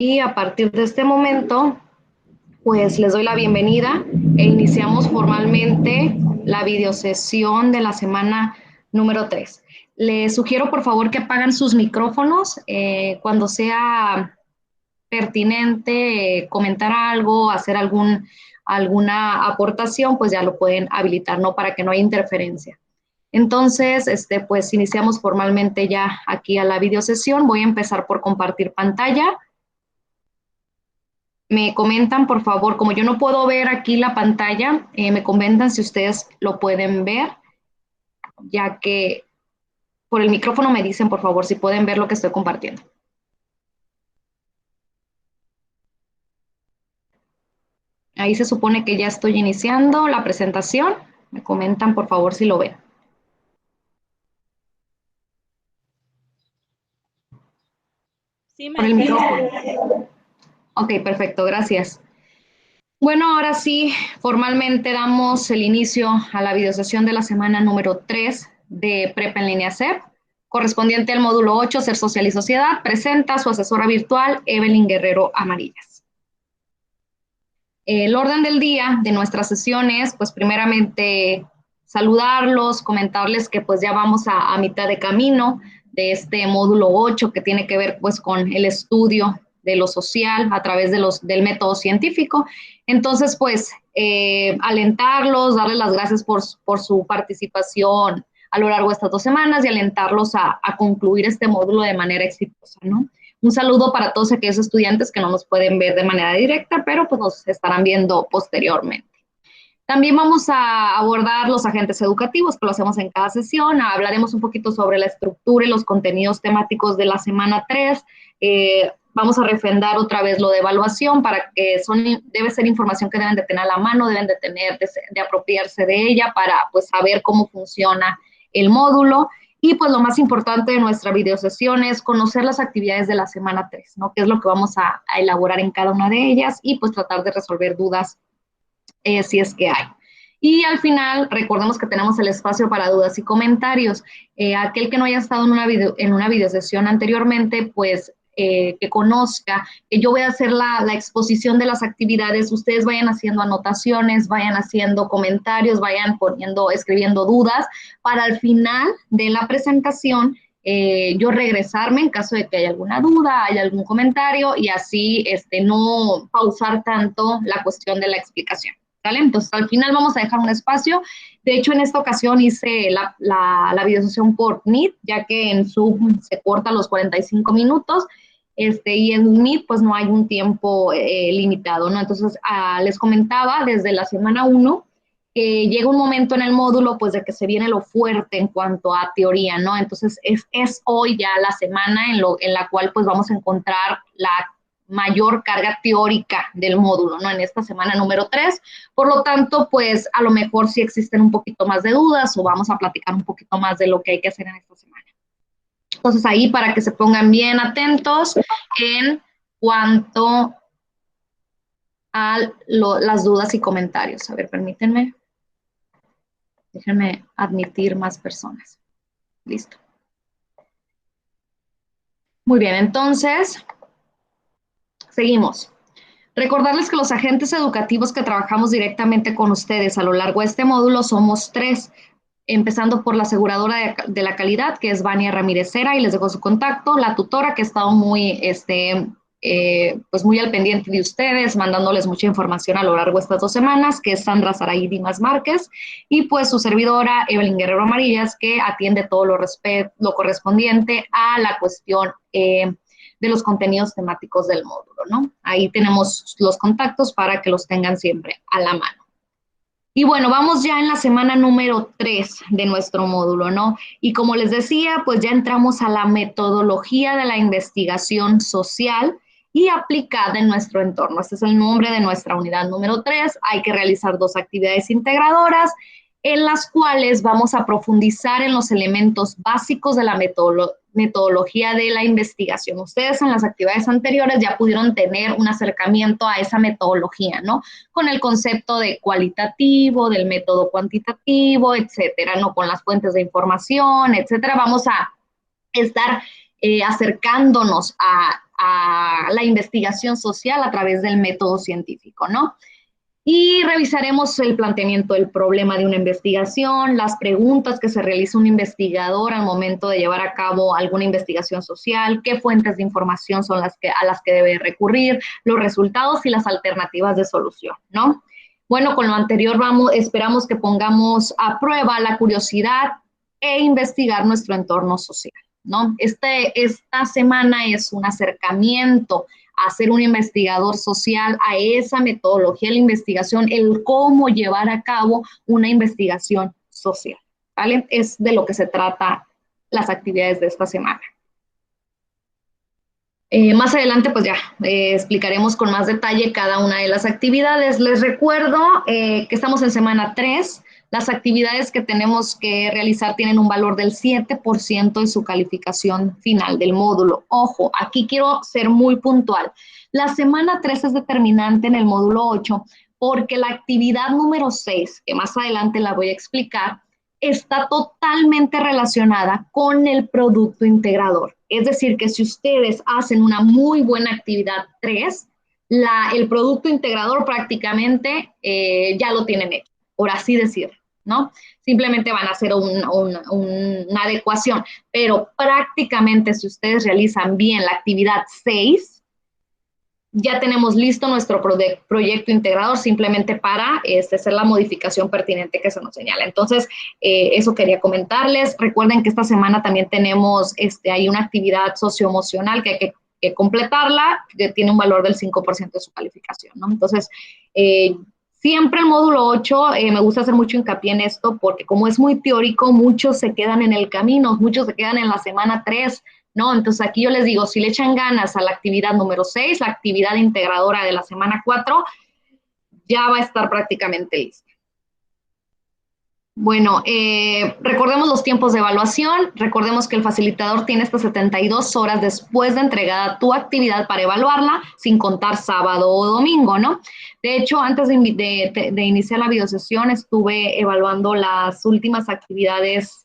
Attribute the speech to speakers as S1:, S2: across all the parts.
S1: Y a partir de este momento, pues les doy la bienvenida e iniciamos formalmente la videosesión de la semana número 3. Les sugiero por favor que apaguen sus micrófonos cuando sea pertinente comentar algo, hacer alguna aportación, pues ya lo pueden habilitar, ¿no? Para que no haya interferencia. Entonces, pues iniciamos formalmente ya aquí a la videosesión. Voy a empezar por compartir pantalla. Me comentan, por favor, como yo no puedo ver aquí la pantalla, me comentan si ustedes lo pueden ver, ya que por el micrófono me dicen, por favor, si pueden ver lo que estoy compartiendo. Ahí se supone que ya estoy iniciando la presentación. Me comentan, por favor, si lo ven.
S2: Sí,
S1: Por el
S2: maestra, sí.
S1: micrófono. Ok, perfecto, gracias. Bueno, ahora sí, formalmente damos el inicio a la videosesión de la semana número 3 de Prepa en línea CEP, correspondiente al módulo 8, Ser Social y Sociedad. Presenta a su asesora virtual, Evelyn Guerrero Amarillas. El orden del día de nuestras sesiones, pues primeramente saludarlos, comentarles que pues ya vamos a mitad de camino de este módulo 8 que tiene que ver pues con el estudio de lo social a través del método científico. Entonces, pues alentarlos, darles las gracias por su participación a lo largo de estas 2 semanas y alentarlos a concluir este módulo de manera exitosa, ¿no? Un saludo para todos aquellos estudiantes que no nos pueden ver de manera directa, pero pues nos estarán viendo posteriormente. También vamos a abordar los agentes educativos, que lo hacemos en cada sesión. Hablaremos un poquito sobre la estructura y los contenidos temáticos de la semana 3. Vamos a refrendar otra vez lo de evaluación para que debe ser información que deben de tener a la mano, deben de tener, de apropiarse de ella para pues saber cómo funciona el módulo. Y pues lo más importante de nuestra videosesión es conocer las actividades de la semana 3, ¿no? Qué es lo que vamos a elaborar en cada una de ellas y pues tratar de resolver dudas si es que hay. Y al final, recordemos que tenemos el espacio para dudas y comentarios. Aquel que no haya estado en una videosesión anteriormente, pues que conozca que yo voy a hacer la exposición de las actividades, ustedes vayan haciendo anotaciones, vayan haciendo comentarios, vayan escribiendo dudas, para al final de la presentación yo regresarme en caso de que haya alguna duda, haya algún comentario y así no pausar tanto la cuestión de la explicación. ¿Vale? Entonces, al final vamos a dejar un espacio. De hecho, en esta ocasión hice la videosesión por Meet, ya que en Zoom se corta los 45 minutos, y en Meet pues no hay un tiempo limitado, ¿no? Entonces, les comentaba desde la semana 1 que llega un momento en el módulo pues de que se viene lo fuerte en cuanto a teoría, ¿no? Entonces, es hoy ya la semana en la cual pues vamos a encontrar la mayor carga teórica del módulo, ¿no? En esta semana número 3. Por lo tanto, pues a lo mejor sí existen un poquito más de dudas o vamos a platicar un poquito más de lo que hay que hacer en esta semana. Entonces ahí para que se pongan bien atentos en cuanto a las dudas y comentarios. A ver, permítanme. Déjenme admitir más personas. Listo. Muy bien, entonces, seguimos. Recordarles que los agentes educativos que trabajamos directamente con ustedes a lo largo de este módulo somos 3, empezando por la aseguradora de la calidad, que es Vania Ramírez Cera, y les dejo su contacto, la tutora, que ha estado pues muy al pendiente de ustedes, mandándoles mucha información a lo largo de estas 2 semanas, que es Sandra Saray Dimas Márquez, y pues su servidora, Evelyn Guerrero Amarillas, que atiende todo lo correspondiente a la cuestión de los contenidos temáticos del módulo, ¿no? Ahí tenemos los contactos para que los tengan siempre a la mano. Y bueno, vamos ya en la semana número 3 de nuestro módulo, ¿no? Y como les decía, pues ya entramos a la metodología de la investigación social y aplicada en nuestro entorno. Este es el nombre de nuestra unidad número 3. Hay que realizar 2 actividades integradoras en las cuales vamos a profundizar en los elementos básicos de la metodología de la investigación. Ustedes en las actividades anteriores ya pudieron tener un acercamiento a esa metodología, ¿no? Con el concepto de cualitativo, del método cuantitativo, etcétera, ¿no? Con las fuentes de información, etcétera. Vamos a estar acercándonos a la investigación social a través del método científico, ¿no? Y revisaremos el planteamiento del problema de una investigación, las preguntas que se realiza un investigador al momento de llevar a cabo alguna investigación social, qué fuentes de información son a las que debe recurrir, los resultados y las alternativas de solución, ¿no? Bueno, con lo anterior esperamos que pongamos a prueba la curiosidad e investigar nuestro entorno social, ¿no? Esta semana es un acercamiento a ser un investigador social, a esa metodología de la investigación, el cómo llevar a cabo una investigación social, ¿vale? Es de lo que se trata las actividades de esta semana. Más adelante, pues ya explicaremos con más detalle cada una de las actividades. Les recuerdo que estamos en semana 3. Las actividades que tenemos que realizar tienen un valor del 7% de su calificación final del módulo. Ojo, aquí quiero ser muy puntual. La semana 3 es determinante en el módulo 8 porque la actividad número 6, que más adelante la voy a explicar, está totalmente relacionada con el producto integrador. Es decir, que si ustedes hacen una muy buena actividad 3, el producto integrador prácticamente ya lo tienen hecho, por así decirlo, ¿no? Simplemente van a hacer una adecuación, pero prácticamente si ustedes realizan bien la actividad 6, ya tenemos listo nuestro proyecto integrador simplemente para hacer la modificación pertinente que se nos señala. Entonces, eso quería comentarles. Recuerden que esta semana también tenemos hay una actividad socioemocional que hay que completarla, que tiene un valor del 5% de su calificación, ¿no? Entonces, siempre el módulo 8, me gusta hacer mucho hincapié en esto porque como es muy teórico, muchos se quedan en el camino, muchos se quedan en la semana 3, ¿no? Entonces aquí yo les digo, si le echan ganas a la actividad número 6, la actividad integradora de la semana 4, ya va a estar prácticamente lista. Bueno, recordemos los tiempos de evaluación, recordemos que el facilitador tiene hasta 72 horas después de entregada tu actividad para evaluarla, sin contar sábado o domingo, ¿no? De hecho, antes de iniciar la videosesión, estuve evaluando las últimas actividades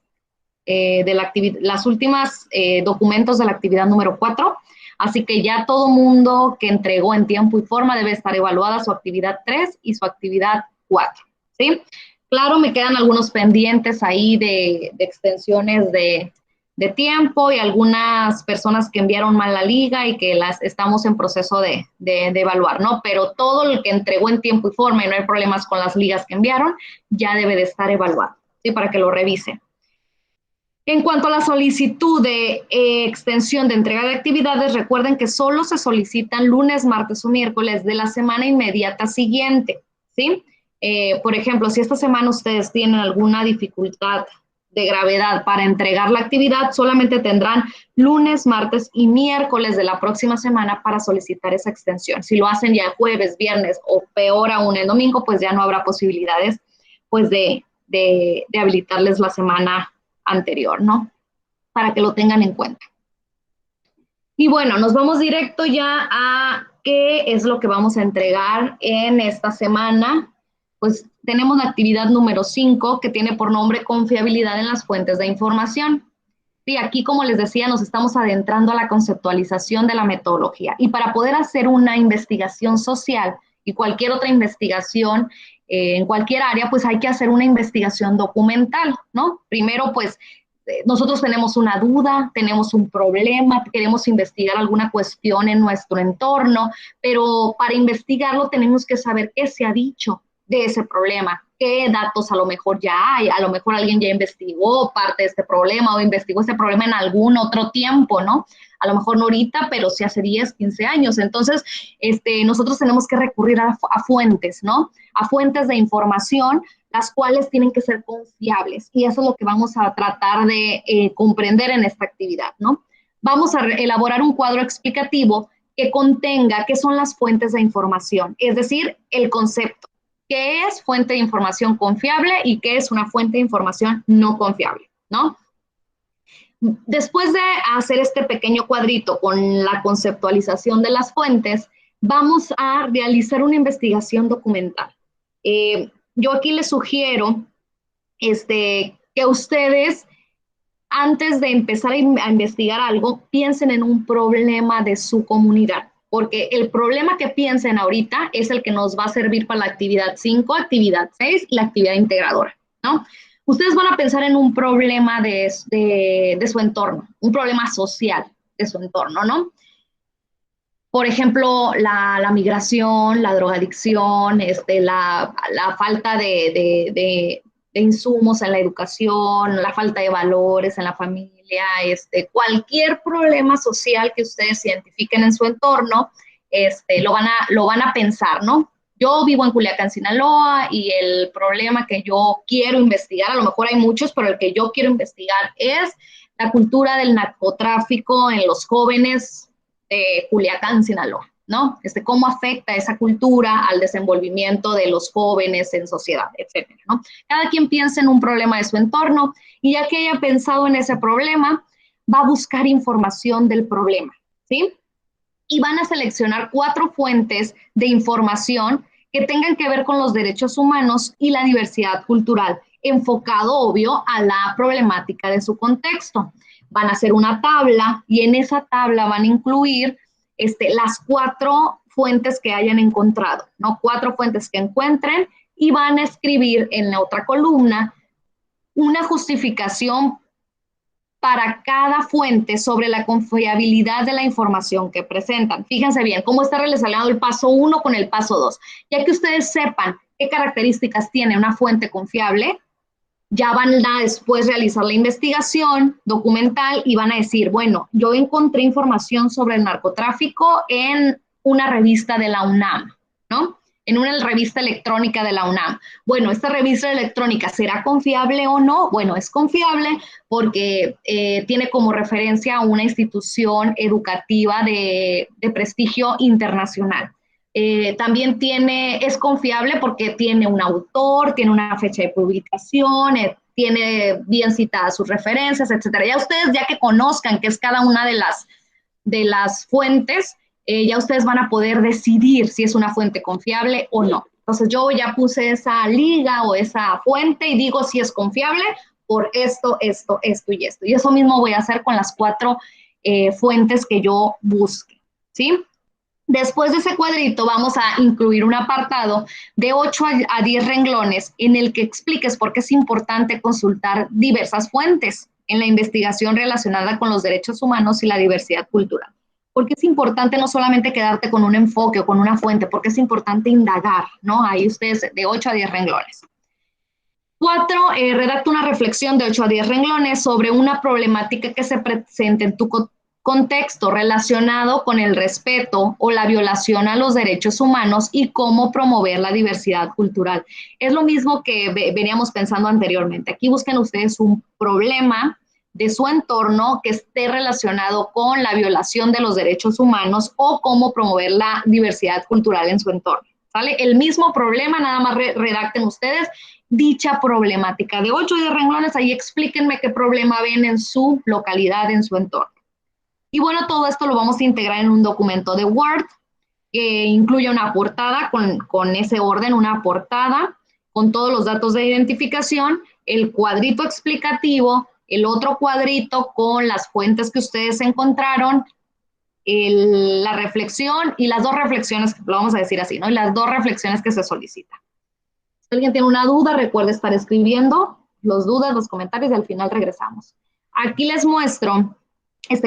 S1: las últimas documentos de la actividad número 4, así que ya todo mundo que entregó en tiempo y forma debe estar evaluada su actividad 3 y su actividad 4, ¿sí? Claro, me quedan algunos pendientes ahí de extensiones de tiempo y algunas personas que enviaron mal la liga y que las estamos en proceso de evaluar, ¿no? Pero todo el que entregó en tiempo y forma y no hay problemas con las ligas que enviaron, ya debe de estar evaluado, ¿sí? Para que lo revisen. En cuanto a la solicitud de extensión de entrega de actividades, recuerden que solo se solicitan lunes, martes o miércoles de la semana inmediata siguiente, ¿sí? Por ejemplo, si esta semana ustedes tienen alguna dificultad de gravedad para entregar la actividad, solamente tendrán lunes, martes y miércoles de la próxima semana para solicitar esa extensión. Si lo hacen ya jueves, viernes o peor aún el domingo, pues ya no habrá posibilidades pues de habilitarles la semana anterior, ¿no? Para que lo tengan en cuenta. Y bueno, nos vamos directo ya a qué es lo que vamos a entregar en esta semana. Pues tenemos la actividad número 5 que tiene por nombre confiabilidad en las fuentes de información. Y aquí, como les decía, nos estamos adentrando a la conceptualización de la metodología. Y para poder hacer una investigación social y cualquier otra investigación en cualquier área, pues hay que hacer una investigación documental, ¿no? Primero, pues, nosotros tenemos una duda, tenemos un problema, queremos investigar alguna cuestión en nuestro entorno, pero para investigarlo tenemos que saber qué se ha dicho de ese problema, qué datos a lo mejor ya hay, a lo mejor alguien ya investigó parte de este problema o investigó este problema en algún otro tiempo, ¿no? A lo mejor no ahorita, pero sí hace 10, 15 años. Entonces, nosotros tenemos que recurrir a fuentes, ¿no? A fuentes de información, las cuales tienen que ser confiables. Y eso es lo que vamos a tratar de comprender en esta actividad, ¿no? Vamos a elaborar un cuadro explicativo que contenga qué son las fuentes de información, es decir, el concepto. ¿Qué es fuente de información confiable y qué es una fuente de información no confiable, ¿no? Después de hacer este pequeño cuadrito con la conceptualización de las fuentes, vamos a realizar una investigación documental. Yo aquí les sugiero que ustedes antes de empezar a investigar algo, piensen en un problema de su comunidad, porque el problema que piensen ahorita es el que nos va a servir para la actividad 5, actividad 6 y la actividad integradora, ¿no? Ustedes van a pensar en un problema de su entorno, un problema social de su entorno, ¿no? Por ejemplo, la migración, la drogadicción, la falta de insumos en la educación, la falta de valores en la familia, cualquier problema social que ustedes identifiquen en su entorno, lo van a pensar, ¿no? Yo vivo en Culiacán, Sinaloa, y el problema que yo quiero investigar, a lo mejor hay muchos, pero el que yo quiero investigar es la cultura del narcotráfico en los jóvenes de Culiacán, Sinaloa, ¿no? Cómo afecta esa cultura al desenvolvimiento de los jóvenes en sociedad, etcétera, ¿no? Cada quien piensa en un problema de su entorno y ya que haya pensado en ese problema, va a buscar información del problema, ¿sí? Y van a seleccionar 4 fuentes de información que tengan que ver con los derechos humanos y la diversidad cultural, enfocado, obvio, a la problemática de su contexto. Van a hacer una tabla y en esa tabla van a incluir las 4 fuentes que hayan encontrado, ¿no? 4 fuentes que encuentren y van a escribir en la otra columna una justificación para cada fuente sobre la confiabilidad de la información que presentan. Fíjense bien cómo está relacionado el paso 1 con el paso 2. Ya que ustedes sepan qué características tiene una fuente confiable, ya van a después realizar la investigación documental y van a decir, bueno, yo encontré información sobre el narcotráfico en una revista de la UNAM, ¿no? En una revista electrónica de la UNAM. Bueno, ¿esta revista electrónica será confiable o no? Bueno, es confiable porque tiene como referencia a una institución educativa de prestigio internacional. También es confiable porque tiene un autor, tiene una fecha de publicación, tiene bien citadas sus referencias, etcétera. Ya ustedes, ya que conozcan qué es cada una de las fuentes, ya ustedes van a poder decidir si es una fuente confiable o no. Entonces yo ya puse esa liga o esa fuente y digo si es confiable por esto, esto, esto y esto. Y eso mismo voy a hacer con las 4 fuentes que yo busque, ¿sí? Después de ese cuadrito vamos a incluir un apartado de 8 a 10 renglones en el que expliques por qué es importante consultar diversas fuentes en la investigación relacionada con los derechos humanos y la diversidad cultural. Porque es importante no solamente quedarte con un enfoque o con una fuente, porque es importante indagar, ¿no? Ahí ustedes de 8 a 10 renglones. 4, redacta una reflexión de 8 a 10 renglones sobre una problemática que se presente en tu contexto relacionado con el respeto o la violación a los derechos humanos y cómo promover la diversidad cultural. Es lo mismo que veníamos pensando anteriormente. Aquí busquen ustedes un problema de su entorno que esté relacionado con la violación de los derechos humanos o cómo promover la diversidad cultural en su entorno, ¿sale? El mismo problema, nada más redacten ustedes dicha problemática. De 8 de renglones, ahí explíquenme qué problema ven en su localidad, en su entorno. Y bueno, todo esto lo vamos a integrar en un documento de Word que incluye una portada con ese orden, una portada con todos los datos de identificación, el cuadrito explicativo, el otro cuadrito con las fuentes que ustedes encontraron, la reflexión y las 2 reflexiones, lo vamos a decir así, ¿no? Y las 2 reflexiones que se solicitan. Si alguien tiene una duda, recuerde estar escribiendo los dudas, los comentarios y al final regresamos. Aquí les muestro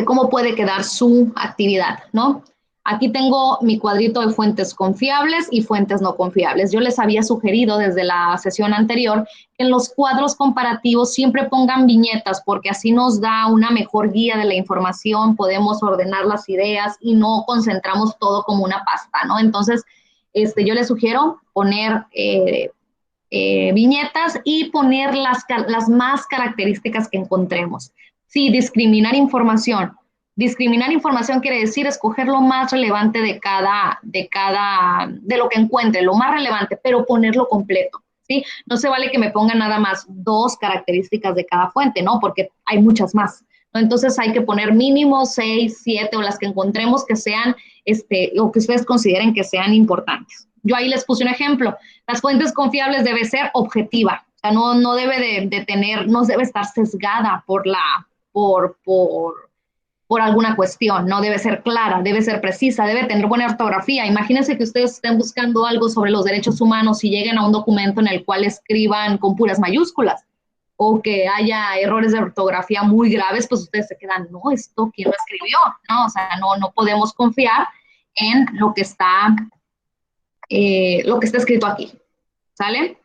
S1: cómo puede quedar su actividad, ¿no? Aquí tengo mi cuadrito de fuentes confiables y fuentes no confiables. Yo les había sugerido desde la sesión anterior que en los cuadros comparativos siempre pongan viñetas porque así nos da una mejor guía de la información, podemos ordenar las ideas y no concentramos todo como una pasta, ¿no? Entonces, yo les sugiero poner viñetas y poner las más características que encontremos. Sí, discriminar información. Discriminar información quiere decir escoger lo más relevante de lo que encuentre, lo más relevante, pero ponerlo completo, ¿sí? No se vale que me pongan nada más 2 características de cada fuente, ¿no? Porque hay muchas más, ¿no? Entonces hay que poner mínimo 6, 7 o las que encontremos que sean, o que ustedes consideren que sean importantes. Yo ahí les puse un ejemplo. Las fuentes confiables debe ser objetiva, o sea, no debe de tener, no debe estar sesgada por por alguna cuestión, ¿no? Debe ser clara, debe ser precisa, debe tener buena ortografía. Imagínense que ustedes estén buscando algo sobre los derechos humanos y lleguen a un documento en el cual escriban con puras mayúsculas o que haya errores de ortografía muy graves, pues ustedes se quedan, no, ¿esto quién lo escribió? ¿No? O sea, no podemos confiar en lo que está escrito aquí, ¿sale?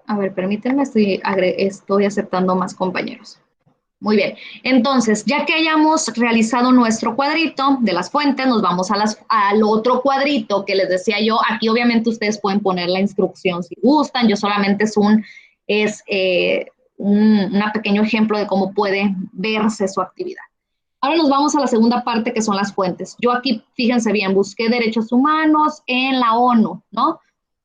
S1: A ver, permítanme, estoy aceptando más compañeros. Muy bien, entonces, ya que hayamos realizado nuestro cuadrito de las fuentes, nos vamos al otro cuadrito que les decía yo. Aquí obviamente ustedes pueden poner la instrucción si gustan, yo solamente un pequeño ejemplo de cómo puede verse su actividad. Ahora nos vamos a la segunda parte, que son las fuentes. Yo aquí, fíjense bien, busqué derechos humanos en la ONU, ¿no?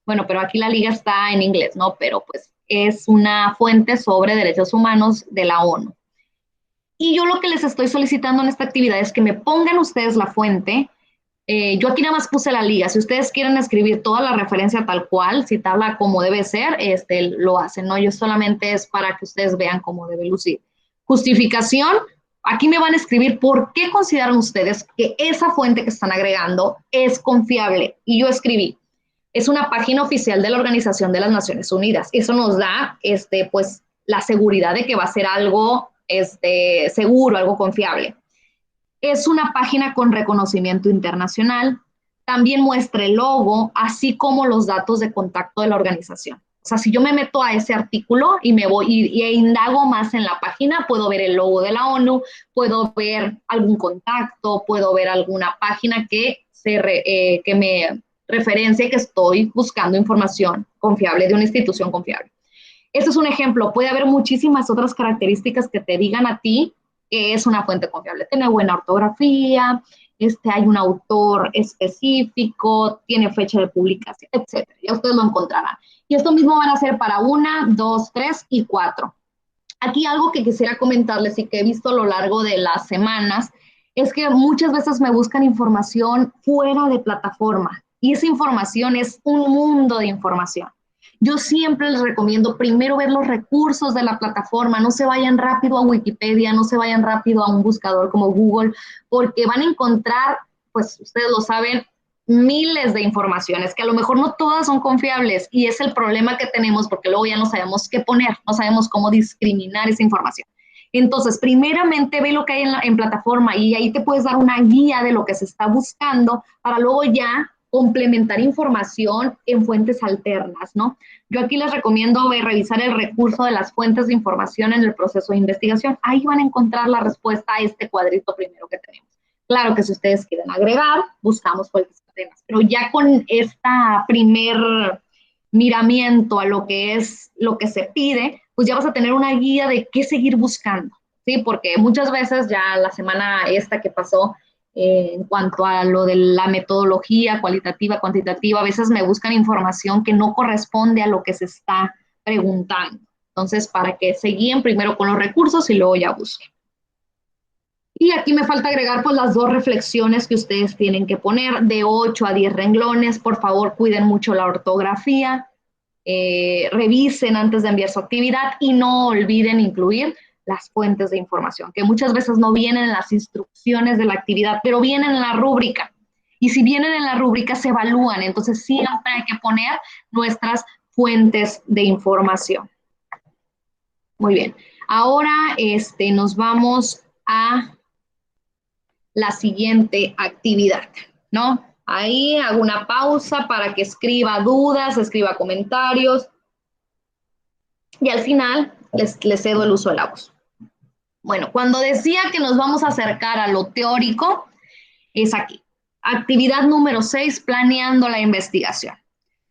S1: Bueno, pero aquí la liga está en inglés, ¿no? Pero pues es una fuente sobre derechos humanos de la ONU. Y yo lo que les estoy solicitando en esta actividad es que me pongan ustedes la fuente. Yo aquí nada más puse la liga. Si ustedes quieren escribir toda la referencia tal cual, citarla como debe ser, lo hacen, ¿no? Yo solamente es para que ustedes vean cómo debe lucir. Justificación, aquí me van a escribir por qué consideran ustedes que esa fuente que están agregando es confiable. Y yo escribí, es una página oficial de la Organización de las Naciones Unidas. Eso nos da, pues, la seguridad de que va a ser algo seguro, algo confiable. Es una página con reconocimiento internacional. También muestra el logo, así como los datos de contacto de la organización. O sea, si yo me meto a ese artículo y me voy y indago más en la página, puedo ver el logo de la ONU, puedo ver algún contacto, puedo ver alguna página que me referencie que estoy buscando información confiable de una institución confiable. Este es un ejemplo. Puede haber muchísimas otras características que te digan a ti que es una fuente confiable. Tiene buena ortografía, hay un autor específico, tiene fecha de publicación, etc. Ya ustedes lo encontrarán. Y esto mismo van a hacer para 1, 2, 3 y 4. Aquí algo que quisiera comentarles y que he visto a lo largo de las semanas es que muchas veces me buscan información fuera de plataforma y esa información es un mundo de información. Yo siempre les recomiendo primero ver los recursos de la plataforma, no se vayan rápido a Wikipedia, no se vayan rápido a un buscador como Google, porque van a encontrar, pues ustedes lo saben, miles de informaciones que a lo mejor no todas son confiables y es el problema que tenemos porque luego ya no sabemos qué poner, no sabemos cómo discriminar esa información. Entonces, primeramente ve lo que hay en plataforma y ahí te puedes dar una guía de lo que se está buscando para luego ya complementar información en fuentes alternas, ¿no? Yo aquí les recomiendo revisar el recurso de las fuentes de información en el proceso de investigación. Ahí van a encontrar la respuesta a este cuadrito primero que tenemos. Claro que si ustedes quieren agregar, buscamos fuentes alternas, pero ya con esta primer miramiento a lo que es lo que se pide, pues ya vas a tener una guía de qué seguir buscando, ¿sí? Porque muchas veces ya la semana esta que pasó, en cuanto a lo de la metodología cualitativa, cuantitativa, a veces me buscan información que no corresponde a lo que se está preguntando. Entonces, para que se guíen primero con los recursos y luego ya busquen. Y aquí me falta agregar pues las 2 reflexiones que ustedes tienen que poner de 8 a 10 renglones. Por favor, cuiden mucho la ortografía, revisen antes de enviar su actividad y no olviden incluir las fuentes de información, que muchas veces no vienen en las instrucciones de la actividad, pero vienen en la rúbrica. Y si vienen en la rúbrica, se evalúan. Entonces, siempre hay que poner nuestras fuentes de información. Muy bien. Ahora nos vamos a la siguiente actividad, ¿no? Ahí hago una pausa para que escriba dudas, escriba comentarios. Y al final les cedo el uso de la voz. Bueno, cuando decía que nos vamos a acercar a lo teórico, es aquí. Actividad número 6, planeando la investigación.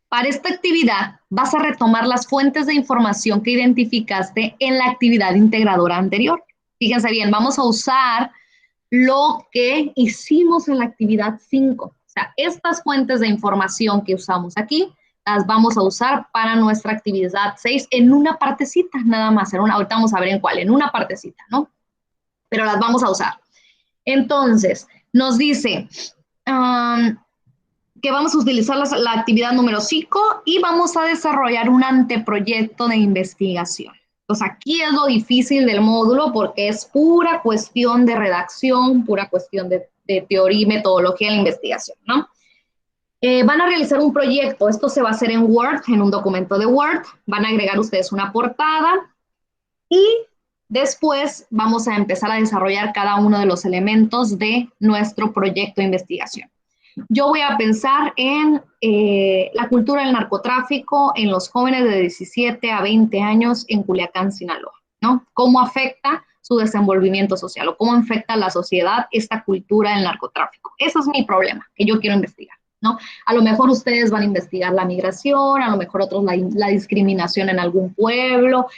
S1: Para esta actividad vas a retomar las fuentes de información que identificaste en la actividad integradora anterior. Fíjense bien, vamos a usar lo que hicimos en la actividad 5. O sea, estas fuentes de información que usamos aquí, las vamos a usar para nuestra actividad 6 en una partecita, nada más. Ahorita vamos a ver en cuál, en una partecita, ¿no? Pero las vamos a usar. Entonces, nos dice que vamos a utilizar la actividad número 5 y vamos a desarrollar un anteproyecto de investigación. Entonces aquí es lo difícil del módulo porque es pura cuestión de redacción, pura cuestión de teoría y metodología de la investigación, ¿no? Van a realizar un proyecto, esto se va a hacer en Word, en un documento de Word, van a agregar ustedes una portada y después vamos a empezar a desarrollar cada uno de los elementos de nuestro proyecto de investigación. Yo voy a pensar en la cultura del narcotráfico en los jóvenes de 17 a 20 años en Culiacán, Sinaloa, ¿no? ¿Cómo afecta su desenvolvimiento social o cómo afecta a la sociedad esta cultura del narcotráfico? Ese es mi problema que yo quiero investigar, ¿no? A lo mejor ustedes van a investigar la migración, a lo mejor otros la discriminación en algún pueblo,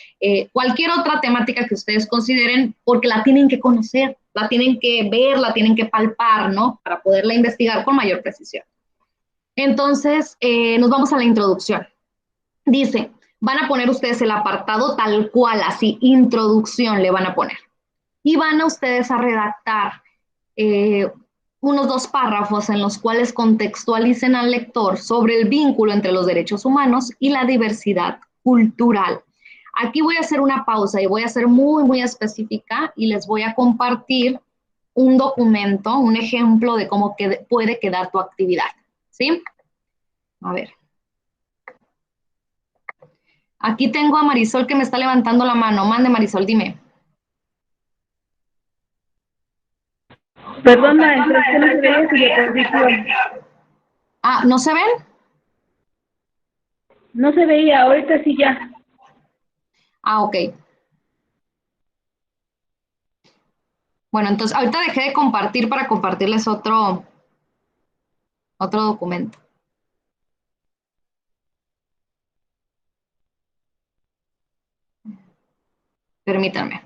S1: cualquier otra temática que ustedes consideren, porque la tienen que conocer, la tienen que ver, la tienen que palpar, ¿no? Para poderla investigar con mayor precisión. Entonces, nos vamos a la introducción. Dice, van a poner ustedes el apartado tal cual, así, introducción le van a poner. Y van a ustedes a redactar unos 2 párrafos en los cuales contextualicen al lector sobre el vínculo entre los derechos humanos y la diversidad cultural. Aquí voy a hacer una pausa y voy a ser muy, muy específica y les voy a compartir un documento, un ejemplo de cómo puede quedar tu actividad, ¿sí? A ver. Aquí tengo a Marisol que me está levantando la mano. Mande, Marisol, dime.
S3: Perdón, maestra, es que no se veía su diapositiva.
S1: Ah, ¿no se ven?
S3: No se veía, ahorita sí ya.
S1: Ah, ok. Bueno, entonces ahorita dejé de compartir para compartirles otro documento. Permítanme.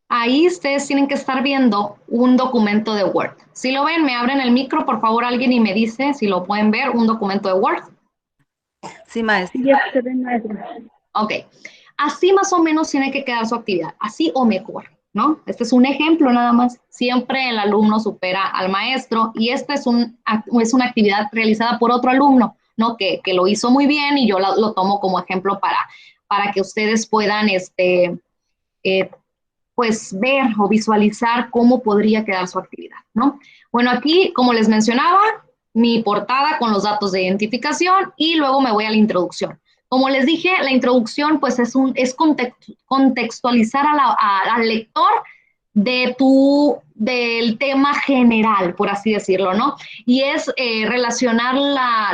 S1: Ahí ustedes tienen que estar viendo un documento de Word. Si lo ven, me abren el micro, por favor, alguien y me dice si lo pueden ver, un documento de Word.
S4: Sí, maestra.
S3: Sí, ya se ve, maestra.
S1: Ok. Así más o menos tiene que quedar su actividad, así o mejor, ¿no? Este es un ejemplo nada más. Siempre el alumno supera al maestro y esta es una actividad realizada por otro alumno, ¿no? Que lo hizo muy bien y yo lo tomo como ejemplo para que ustedes puedan, pues ver o visualizar cómo podría quedar su actividad, ¿no? Bueno, aquí, como les mencionaba, mi portada con los datos de identificación y luego me voy a la introducción. Como les dije, la introducción pues es contextualizar al lector del tema general, por así decirlo, ¿no? Y es relacionar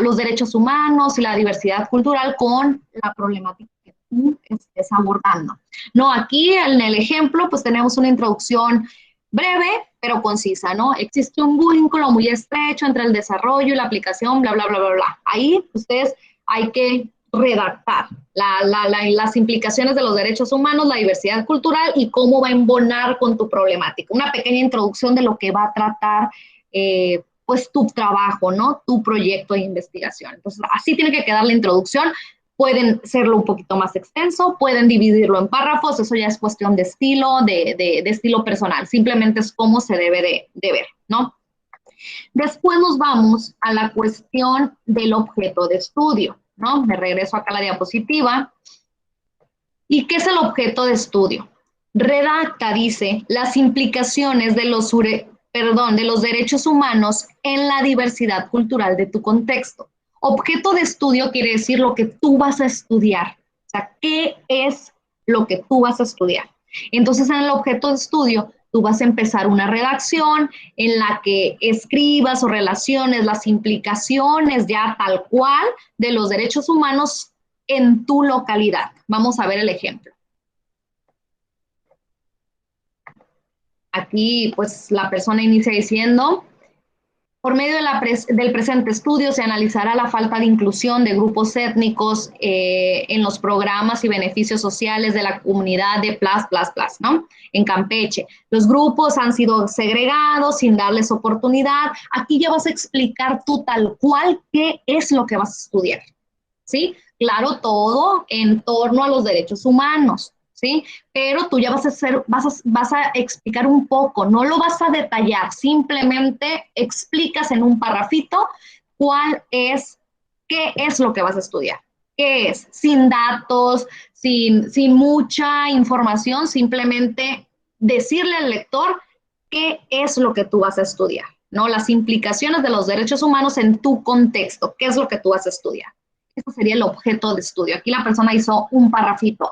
S1: los derechos humanos y la diversidad cultural con la problemática que tú estés abordando. No, aquí en el ejemplo pues tenemos una introducción breve pero concisa, ¿no? Existe un vínculo muy estrecho entre el desarrollo y la aplicación, bla, bla, bla, bla, bla. Ahí ustedes hay que redactar las implicaciones de los derechos humanos, la diversidad cultural y cómo va a embonar con tu problemática. Una pequeña introducción de lo que va a tratar pues tu trabajo, ¿no? Tu proyecto de investigación. Entonces, así tiene que quedar la introducción. Pueden serlo un poquito más extenso, pueden dividirlo en párrafos, eso ya es cuestión de estilo, de estilo personal. Simplemente es cómo se debe de ver, ¿no? Después nos vamos a la cuestión del objeto de estudio, ¿no? Me regreso acá a la diapositiva. ¿Y qué es el objeto de estudio? Redacta, dice, las implicaciones de los derechos humanos en la diversidad cultural de tu contexto. Objeto de estudio quiere decir lo que tú vas a estudiar. O sea, ¿qué es lo que tú vas a estudiar? Entonces, en el objeto de estudio, tú vas a empezar una redacción en la que escribas o relaciones las implicaciones ya tal cual de los derechos humanos en tu localidad. Vamos a ver el ejemplo. Aquí, pues, la persona inicia diciendo, por medio del presente estudio se analizará la falta de inclusión de grupos étnicos en los programas y beneficios sociales de la comunidad de ¿no? En Campeche. Los grupos han sido segregados sin darles oportunidad. Aquí ya vas a explicar tú tal cual qué es lo que vas a estudiar, ¿sí? Claro, todo en torno a los derechos humanos, ¿sí? Pero tú ya vas a explicar un poco, no lo vas a detallar, simplemente explicas en un parrafito qué es lo que vas a estudiar, ¿Qué es? Sin datos, sin mucha información, simplemente decirle al lector qué es lo que tú vas a estudiar, ¿no? Las implicaciones de los derechos humanos en tu contexto, qué es lo que tú vas a estudiar. Ese sería el objeto de estudio. Aquí la persona hizo un parrafito.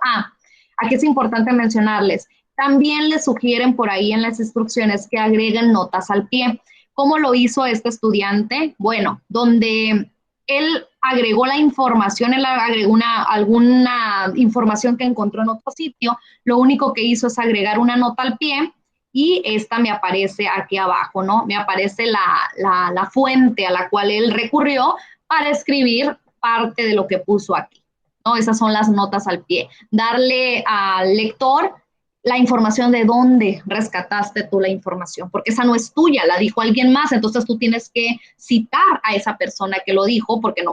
S1: Aquí es importante mencionarles, también les sugieren por ahí en las instrucciones que agreguen notas al pie. ¿Cómo lo hizo este estudiante? Bueno, donde él agregó la información, él agregó alguna información que encontró en otro sitio, lo único que hizo es agregar una nota al pie y esta me aparece aquí abajo, ¿no? Me aparece la fuente a la cual él recurrió para escribir parte de lo que puso aquí, ¿no? Esas son las notas al pie. Darle al lector la información de dónde rescataste tú la información, porque esa no es tuya, la dijo alguien más, entonces tú tienes que citar a esa persona que lo dijo, porque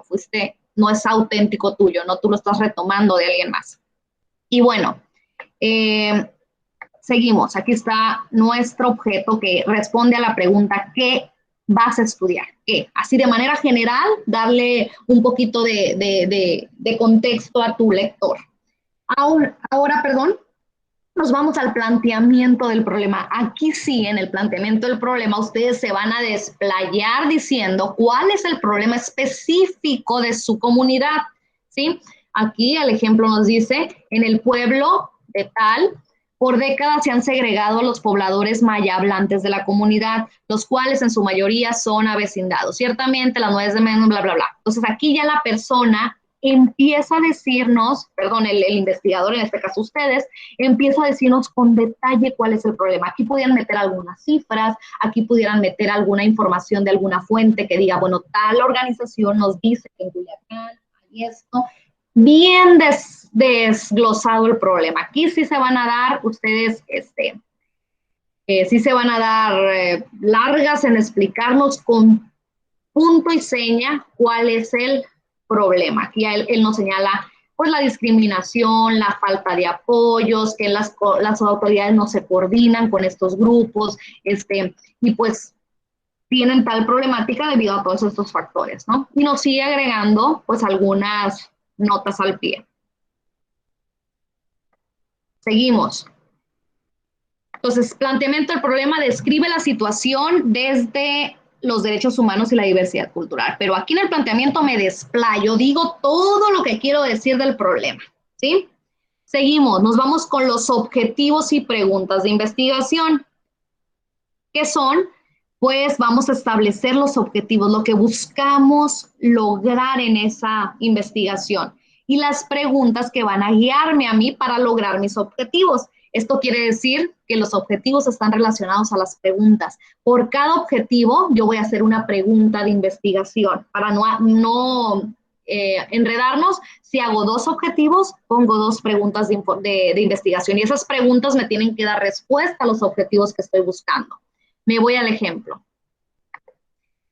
S1: no es auténtico tuyo, ¿no? Tú lo estás retomando de alguien más. Y bueno, seguimos, aquí está nuestro objeto que responde a la pregunta, ¿qué vas a estudiar? ¿Qué? Así de manera general, darle un poquito de contexto a tu lector. Ahora, nos vamos al planteamiento del problema. Aquí sí, en el planteamiento del problema, ustedes se van a desplayar diciendo cuál es el problema específico de su comunidad, ¿sí? Aquí el ejemplo nos dice, en el pueblo de tal, por décadas se han segregado a los pobladores maya hablantes de la comunidad, los cuales en su mayoría son avecindados. Ciertamente las nueces de menos, bla, bla, bla. Entonces aquí ya la persona empieza a decirnos, perdón, el investigador, en este caso ustedes, empieza a decirnos con detalle cuál es el problema. Aquí pudieran meter algunas cifras, aquí pudieran meter alguna información de alguna fuente que diga, bueno, tal organización nos dice que en Culiacán hay esto. Bien desglosado el problema. Aquí sí se van a dar ustedes, sí se van a dar largas en explicarnos con punto y seña cuál es el problema. Aquí él nos señala pues la discriminación, la falta de apoyos, que las autoridades no se coordinan con estos grupos, y pues tienen tal problemática debido a todos estos factores, ¿no? Y nos sigue agregando pues algunas notas al pie. Seguimos. Entonces, planteamiento del problema describe la situación desde los derechos humanos y la diversidad cultural. Pero aquí en el planteamiento me desplayo, digo todo lo que quiero decir del problema, ¿sí? Seguimos, nos vamos con los objetivos y preguntas de investigación. ¿Qué son? Pues vamos a establecer los objetivos, lo que buscamos lograr en esa investigación y las preguntas que van a guiarme a mí para lograr mis objetivos. Esto quiere decir que los objetivos están relacionados a las preguntas. Por cada objetivo, yo voy a hacer una pregunta de investigación para no enredarnos. Si hago 2 objetivos, pongo 2 preguntas de investigación y esas preguntas me tienen que dar respuesta a los objetivos que estoy buscando. Me voy al ejemplo.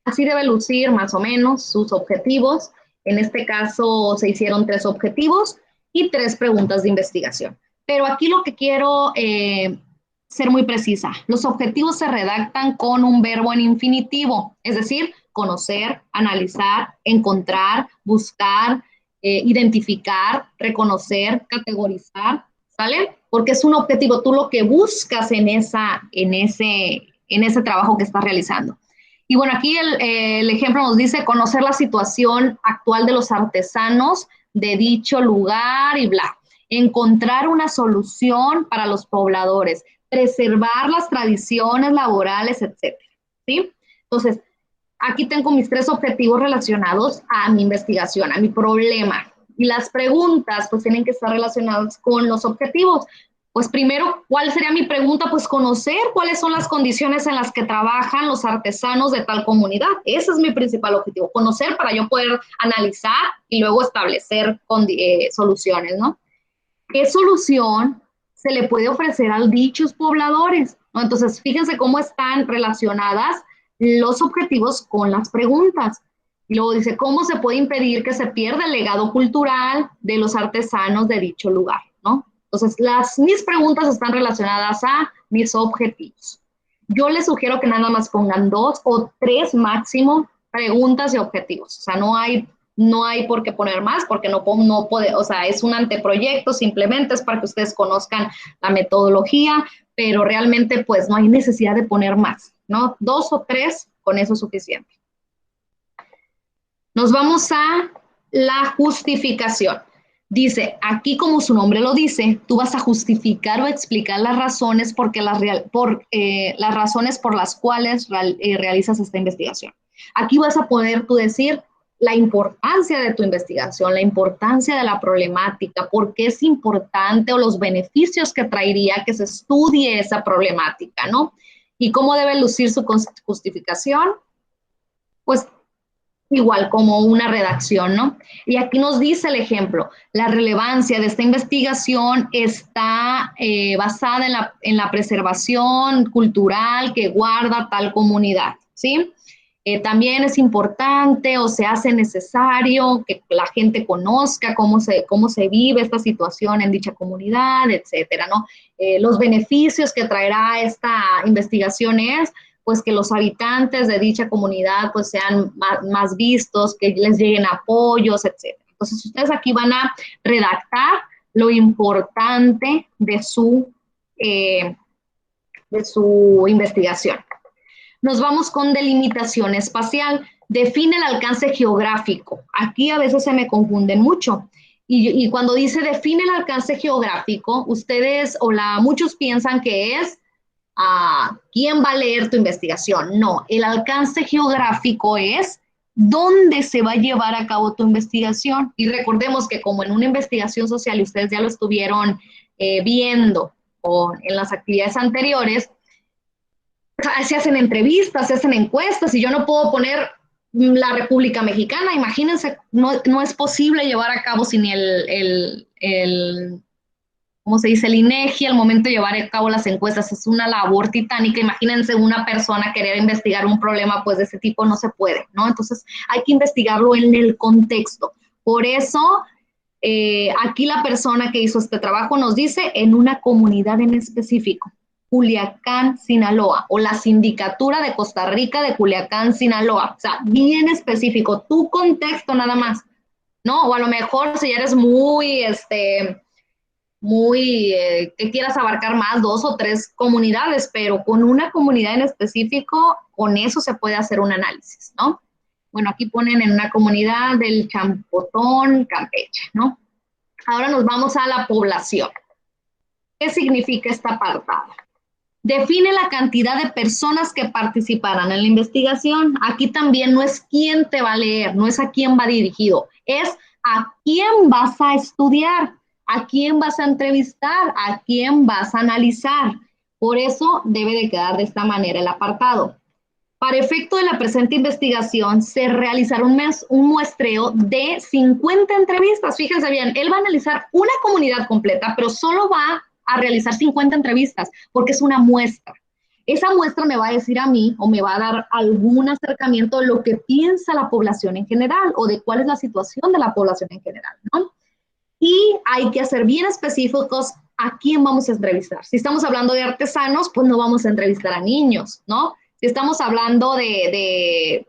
S1: Así debe lucir más o menos sus objetivos. En este caso se hicieron 3 objetivos y 3 preguntas de investigación. Pero aquí lo que quiero ser muy precisa. Los objetivos se redactan con un verbo en infinitivo, es decir, conocer, analizar, encontrar, buscar, identificar, reconocer, categorizar, ¿sale? Porque es un objetivo, tú lo que buscas en ese trabajo que estás realizando. Y bueno, aquí el ejemplo nos dice conocer la situación actual de los artesanos de dicho lugar y bla. Encontrar una solución para los pobladores, preservar las tradiciones laborales, etcétera, ¿sí? Entonces, aquí tengo mis 3 objetivos relacionados a mi investigación, a mi problema. Y las preguntas, pues, tienen que estar relacionadas con los objetivos. Pues primero, ¿cuál sería mi pregunta? Pues conocer cuáles son las condiciones en las que trabajan los artesanos de tal comunidad. Ese es mi principal objetivo, conocer para yo poder analizar y luego establecer soluciones, ¿no? ¿Qué solución se le puede ofrecer a dichos pobladores? ¿No? Entonces, fíjense cómo están relacionadas los objetivos con las preguntas. Y luego dice, ¿cómo se puede impedir que se pierda el legado cultural de los artesanos de dicho lugar? ¿No? Entonces, mis preguntas están relacionadas a mis objetivos. Yo les sugiero que nada más pongan 2 o 3 máximo preguntas y objetivos. O sea, no hay no hay por qué poner más, porque no puede, o sea, es un anteproyecto, simplemente es para que ustedes conozcan la metodología, pero realmente pues no hay necesidad de poner más, ¿no? 2 o 3, con eso es suficiente. Nos vamos a la justificación. Dice, aquí como su nombre lo dice, tú vas a justificar o explicar las razones, las razones por las cuales realizas esta investigación. Aquí vas a poder tú decir la importancia de tu investigación, la importancia de la problemática, por qué es importante o los beneficios que traería que se estudie esa problemática, ¿no? Y cómo debe lucir su justificación, pues igual como una redacción, ¿no? Y aquí nos dice el ejemplo, la relevancia de esta investigación está basada en la preservación cultural que guarda tal comunidad, ¿sí? También es importante o se hace necesario que la gente conozca cómo se vive esta situación en dicha comunidad, etcétera, ¿no? Los beneficios que traerá esta investigación es pues que los habitantes de dicha comunidad pues sean más vistos, que les lleguen apoyos, etcétera. Entonces ustedes aquí van a redactar lo importante de su investigación. Nos vamos con delimitación espacial. Define el alcance geográfico. Aquí a veces se me confunden mucho. Y cuando dice define el alcance geográfico, muchos piensan que es quién va a leer tu investigación. No, el alcance geográfico es dónde se va a llevar a cabo tu investigación. Y recordemos que como en una investigación social, y ustedes ya lo estuvieron viendo en las actividades anteriores, se hacen entrevistas, se hacen encuestas, y yo no puedo poner la República Mexicana, imagínense, no es posible llevar a cabo sin ¿cómo se dice? El INEGI, al momento de llevar a cabo las encuestas, es una labor titánica. Imagínense una persona querer investigar un problema pues de ese tipo, no se puede, ¿no? Entonces hay que investigarlo en el contexto. Por eso, aquí la persona que hizo este trabajo nos dice en una comunidad en específico, Culiacán, Sinaloa, o la Sindicatura de Costa Rica de Culiacán, Sinaloa. O sea, bien específico, tu contexto nada más, ¿no? O a lo mejor si ya eres que quieras abarcar más, 2 o 3 comunidades, pero con una comunidad en específico, con eso se puede hacer un análisis, ¿no? Bueno, aquí ponen en una comunidad del Champotón, Campeche, ¿no? Ahora nos vamos a la población. ¿Qué significa esta apartado? Define la cantidad de personas que participarán en la investigación. Aquí también no es quién te va a leer, no es a quién va dirigido, es a quién vas a estudiar, a quién vas a entrevistar, a quién vas a analizar. Por eso debe de quedar de esta manera el apartado. Para efecto de la presente investigación, se realizará un muestreo de 50 entrevistas. Fíjense bien, él va a analizar una comunidad completa, pero solo va a realizar 50 entrevistas, porque es una muestra. Esa muestra me va a decir a mí, o me va a dar algún acercamiento de lo que piensa la población en general, o de cuál es la situación de la población en general, ¿no? Y hay que ser bien específicos a quién vamos a entrevistar. Si estamos hablando de artesanos, pues no vamos a entrevistar a niños, ¿no? Si estamos hablando de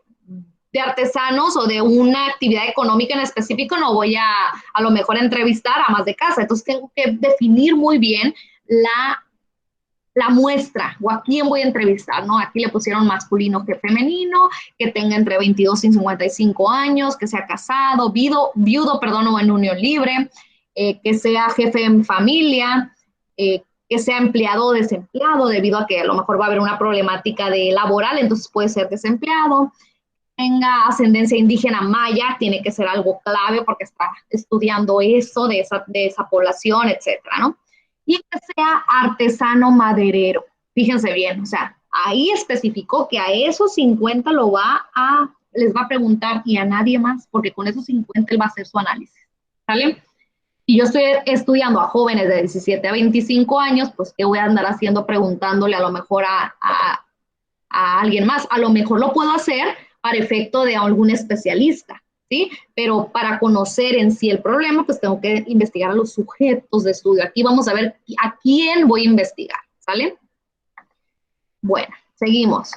S1: artesanos o de una actividad económica en específico, no voy a lo mejor a entrevistar a amas de casa. Entonces tengo que definir muy bien la muestra o a quién voy a entrevistar, ¿no? Aquí le pusieron masculino que femenino, que tenga entre 22 y 55 años, que sea casado, viudo, o en unión libre, que sea jefe en familia, que sea empleado o desempleado, debido a que a lo mejor va a haber una problemática laboral, entonces puede ser desempleado, tenga ascendencia indígena maya, tiene que ser algo clave porque está estudiando eso de esa población, etcétera, ¿no? Y que sea artesano maderero. Fíjense bien, o sea, ahí especificó que a esos 50 les va a preguntar y a nadie más, porque con esos 50 él va a hacer su análisis, ¿sale? Y yo estoy estudiando a jóvenes de 17 a 25 años, pues ¿qué voy a andar haciendo preguntándole a lo mejor a alguien más? A lo mejor lo puedo hacer para efecto de algún especialista, ¿sí? Pero para conocer en sí el problema, pues tengo que investigar a los sujetos de estudio. Aquí vamos a ver a quién voy a investigar, ¿sale? Bueno, seguimos.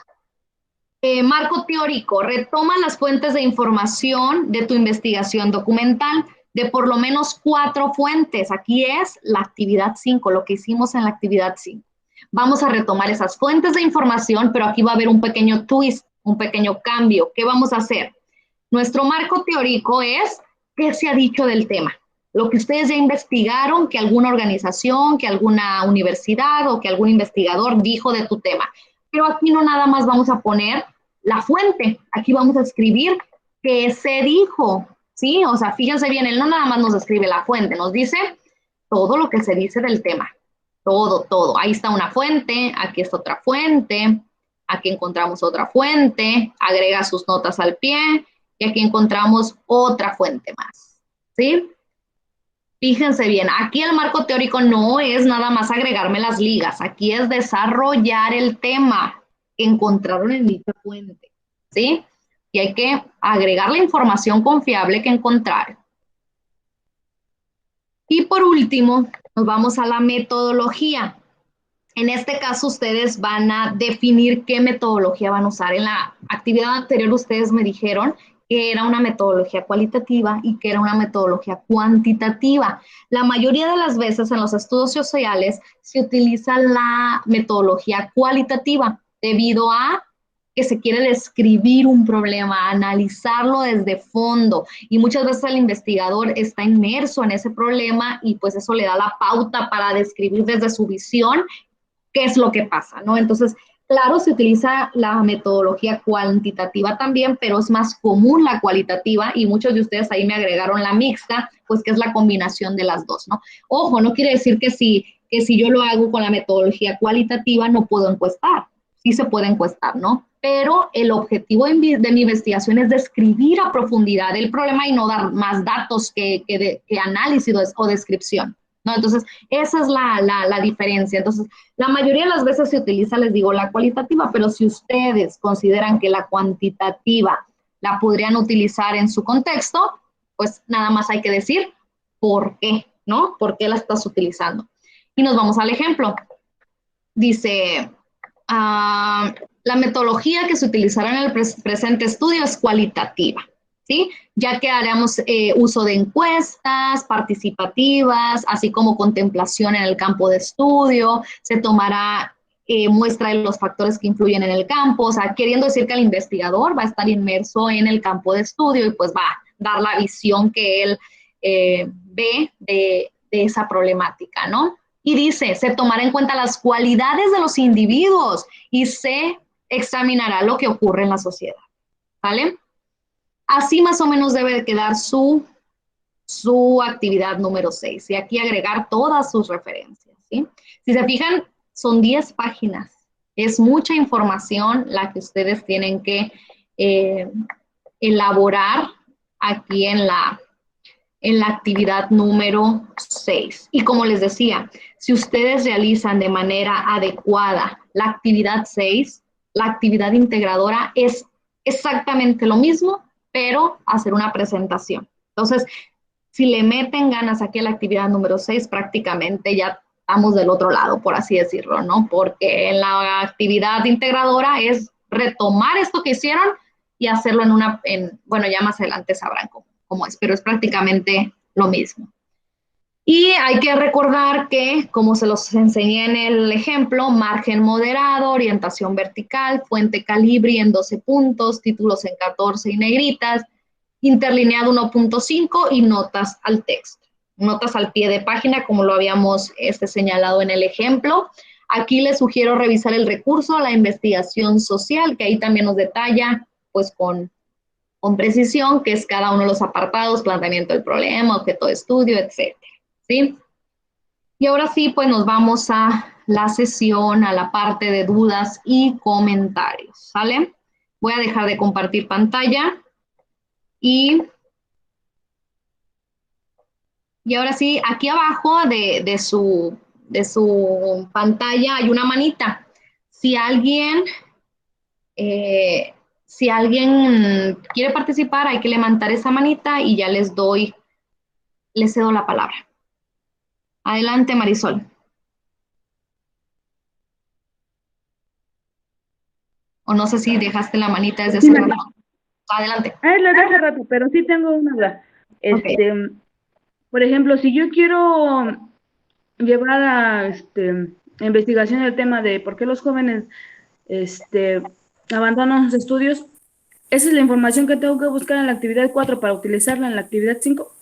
S1: Marco teórico, retoma las fuentes de información de tu investigación documental de por lo menos 4 fuentes. Aquí es la actividad 5, lo que hicimos en la actividad 5. Vamos a retomar esas fuentes de información, pero aquí va a haber un pequeño twist, un pequeño cambio. ¿Qué vamos a hacer? Nuestro marco teórico es qué se ha dicho del tema. Lo que ustedes ya investigaron, que alguna organización, que alguna universidad o que algún investigador dijo de tu tema. Pero aquí no nada más vamos a poner la fuente, aquí vamos a escribir qué se dijo, ¿sí? O sea, fíjense bien, él no nada más nos escribe la fuente, nos dice todo lo que se dice del tema, todo, todo. Ahí está una fuente, aquí está otra fuente, aquí encontramos otra fuente, agrega sus notas al pie y aquí encontramos otra fuente más, ¿sí? Fíjense bien, aquí el marco teórico no es nada más agregarme las ligas, aquí es desarrollar el tema que encontraron en dicha fuente, ¿sí? Y hay que agregar la información confiable que encontraron. Y por último, nos vamos a la metodología. En este caso, ustedes van a definir qué metodología van a usar. En la actividad anterior, ustedes me dijeron que era una metodología cualitativa y que era una metodología cuantitativa. La mayoría de las veces en los estudios sociales se utiliza la metodología cualitativa debido a que se quiere describir un problema, analizarlo desde fondo y muchas veces el investigador está inmerso en ese problema y pues eso le da la pauta para describir desde su visión qué es lo que pasa, ¿no? Entonces, claro, se utiliza la metodología cuantitativa también, pero es más común la cualitativa y muchos de ustedes ahí me agregaron la mixta, pues que es la combinación de las dos, ¿no? Ojo, no quiere decir que si yo lo hago con la metodología cualitativa no puedo encuestar, sí se puede encuestar, ¿no? Pero el objetivo de mi investigación es describir a profundidad el problema y no dar más datos que análisis o descripción, ¿no? Entonces, esa es la diferencia. Entonces, la mayoría de las veces se utiliza, les digo, la cualitativa, pero si ustedes consideran que la cuantitativa la podrían utilizar en su contexto, pues nada más hay que decir por qué, ¿no? ¿Por qué la estás utilizando? Y nos vamos al ejemplo. Dice, la metodología que se utilizará en el presente estudio es cualitativa, ¿sí? Ya que haremos uso de encuestas participativas, así como contemplación en el campo de estudio, se tomará muestra de los factores que influyen en el campo, o sea, queriendo decir que el investigador va a estar inmerso en el campo de estudio y pues va a dar la visión que él ve de esa problemática, ¿no? Y dice, se tomará en cuenta las cualidades de los individuos y se examinará lo que ocurre en la sociedad, ¿vale? Así más o menos debe de quedar su actividad número 6 y aquí agregar todas sus referencias, ¿sí? Si se fijan, son 10 páginas. Es mucha información la que ustedes tienen que elaborar aquí en la actividad número 6. Y como les decía, si ustedes realizan de manera adecuada la actividad 6, la actividad integradora es exactamente lo mismo, pero hacer una presentación. Entonces, si le meten ganas aquí a la actividad número 6, prácticamente ya estamos del otro lado, por así decirlo, ¿no? Porque en la actividad integradora es retomar esto que hicieron y hacerlo bueno, ya más adelante sabrán cómo es, pero es prácticamente lo mismo. Y hay que recordar que, como se los enseñé en el ejemplo, margen moderado, orientación vertical, fuente Calibri en 12 puntos, títulos en 14 y negritas, interlineado 1.5 y notas al texto. Notas al pie de página, como lo habíamos señalado en el ejemplo. Aquí les sugiero revisar el recurso a la investigación social, que ahí también nos detalla, pues con precisión, qué es cada uno de los apartados, planteamiento del problema, objeto de estudio, etcétera, ¿sí? Y ahora sí, pues nos vamos a la sesión, a la parte de dudas y comentarios, ¿sale? Voy a dejar de compartir pantalla y ahora sí, aquí abajo de su pantalla hay una manita. Si alguien quiere participar, hay que levantar esa manita y ya les cedo la palabra. Adelante, Marisol. O no sé si dejaste la manita desde
S3: Sí,
S1: hace
S3: me-
S1: rato. Adelante.
S3: la de hace rato, pero sí tengo una duda.
S1: Ok.
S3: Por ejemplo, si yo quiero llevar a investigación el tema de por qué los jóvenes este, abandonan sus estudios, esa es la información que tengo que buscar en la actividad 4 para utilizarla en la actividad 5.